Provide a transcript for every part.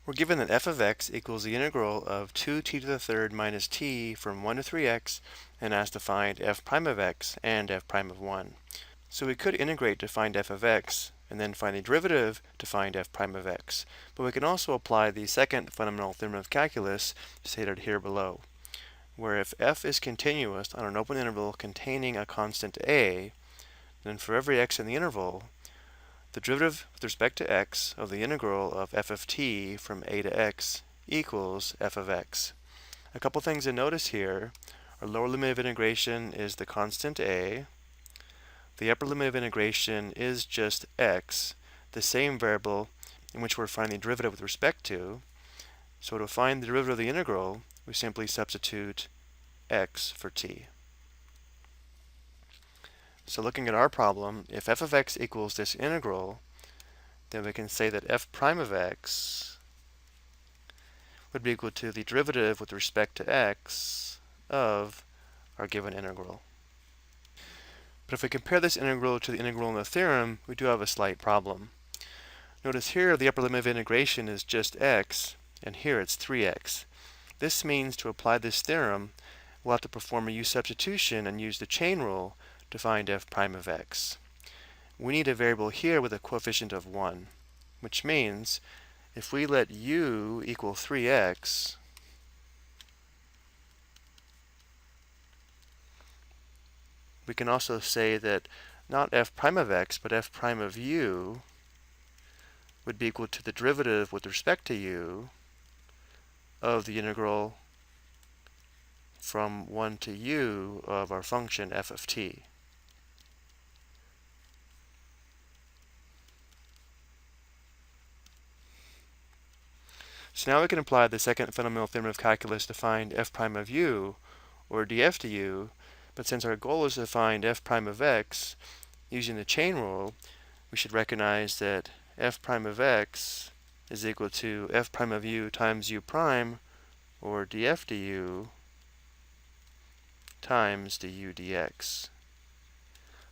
We're given that f of x equals the integral of 2t to the third minus t from 1 to 3x, and asked to find f prime of x and f prime of 1. So we could integrate to find f of x, and then find the derivative to find f prime of x. But we can also apply the second fundamental theorem of calculus stated here below, where if f is continuous on an open interval containing a constant a, then for every x in the interval, the derivative with respect to x of the integral of f of t from a to x equals f of x. A couple things to notice here. Our lower limit of integration is the constant a. The upper limit of integration is just x, the same variable in which we're finding the derivative with respect to. So to find the derivative of the integral, we simply substitute x for t. So looking at our problem, if f of x equals this integral, then we can say that f prime of x would be equal to the derivative with respect to x of our given integral. But if we compare this integral to the integral in the theorem, we do have a slight problem. Notice here the upper limit of integration is just x, and here it's 3x. This means to apply this theorem, we'll have to perform a u substitution and use the chain rule to find f prime of x. We need a variable here with a coefficient of 1, which means if we let u equal 3x, we can also say that not f prime of x, but f prime of u would be equal to the derivative with respect to u of the integral from 1 to u of our function f of t. So now we can apply the second fundamental theorem of calculus to find f prime of u, or df du, but since our goal is to find f prime of x using the chain rule, we should recognize that f prime of x is equal to f prime of u times u prime, or df du, times du dx.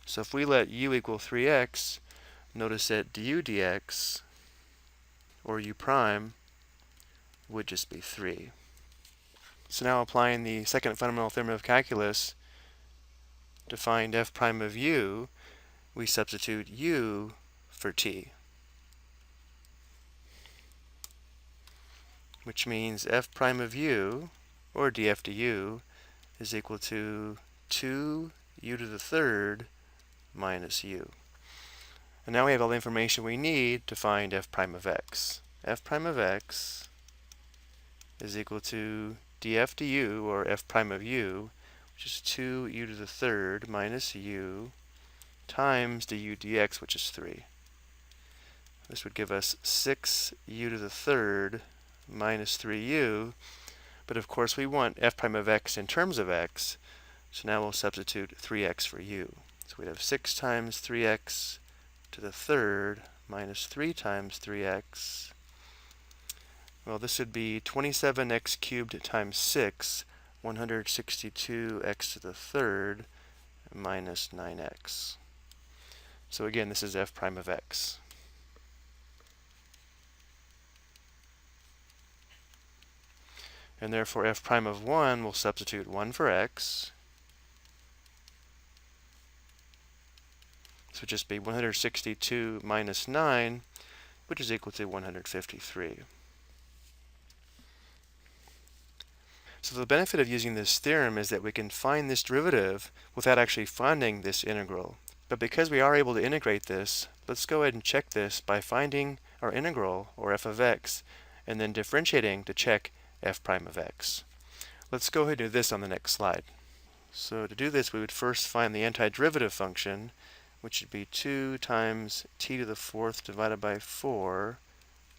So if we let u equal 3x, notice that du dx, or u prime, would just be 3. So now applying the second fundamental theorem of calculus to find f prime of u, we substitute u for t, which means f prime of u, or df du, is equal to 2u to the third minus u. And now we have all the information we need to find f prime of x. F prime of x is equal to df du, or f prime of u, which is 2u to the third minus u, times du dx, which is 3. This would give us 6u to the third minus 3u, but of course we want f prime of x in terms of x, so now we'll substitute 3x for u. So we have 6 times 3x to the third minus 3 times 3x. Well, this would be 27x cubed times 6, 162x to the third minus 9x. So again, this is f prime of x. And therefore f prime of 1 will substitute 1 for x. So just be 162 minus 9, which is equal to 153. So the benefit of using this theorem is that we can find this derivative without actually finding this integral. But because we are able to integrate this, let's go ahead and check this by finding our integral, or f of x, and then differentiating to check f prime of x. Let's go ahead and do this on the next slide. So to do this, we would first find the antiderivative function, which would be 2 times t to the fourth divided by 4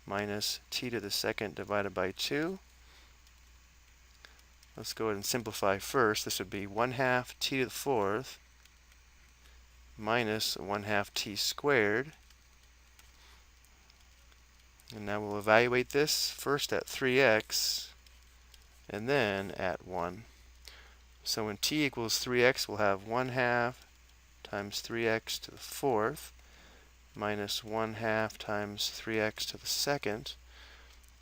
minus t to the second divided by 2. Let's go ahead and simplify first. This would be 1/2 t to the fourth minus 1/2 t squared. And now we'll evaluate this first at 3x and then at 1. So when t equals 3x, we'll have 1/2 times 3x to the fourth minus 1/2 times 3x to the second.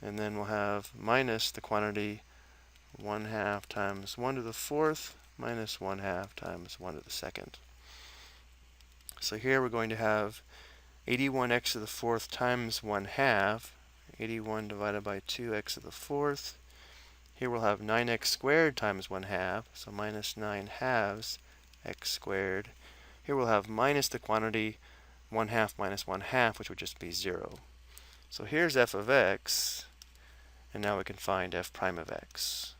and then we'll have minus the quantity 1/2 times 1 to the 4th minus 1/2 times 1 to the 2nd. So here we're going to have 81x to the 4th times 1/2, 81 divided by 2x to the 4th. Here we'll have 9x squared times 1/2, so minus 9/2 x squared. Here we'll have minus the quantity 1/2 minus 1/2, which would just be 0. So here's f of x, and now we can find f prime of x.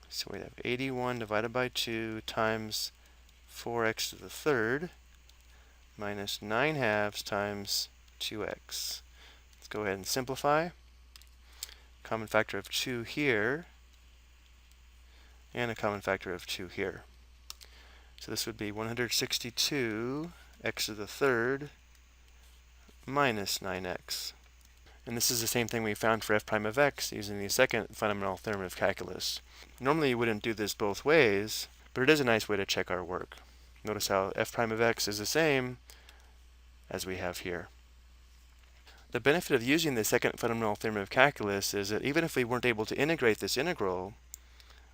So we have 81 divided by 2 times 4x to the 3rd minus 9/2 times 2x. Let's go ahead and simplify. Common factor of 2 here, and a common factor of 2 here. So this would be 162 x to the 3rd minus 9x. And this is the same thing we found for f prime of x using the second fundamental theorem of calculus. Normally you wouldn't do this both ways, but it is a nice way to check our work. Notice how f prime of x is the same as we have here. The benefit of using the second fundamental theorem of calculus is that even if we weren't able to integrate this integral,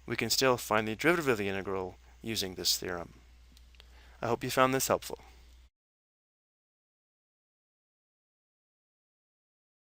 we can still find the derivative of the integral using this theorem. I hope you found this helpful.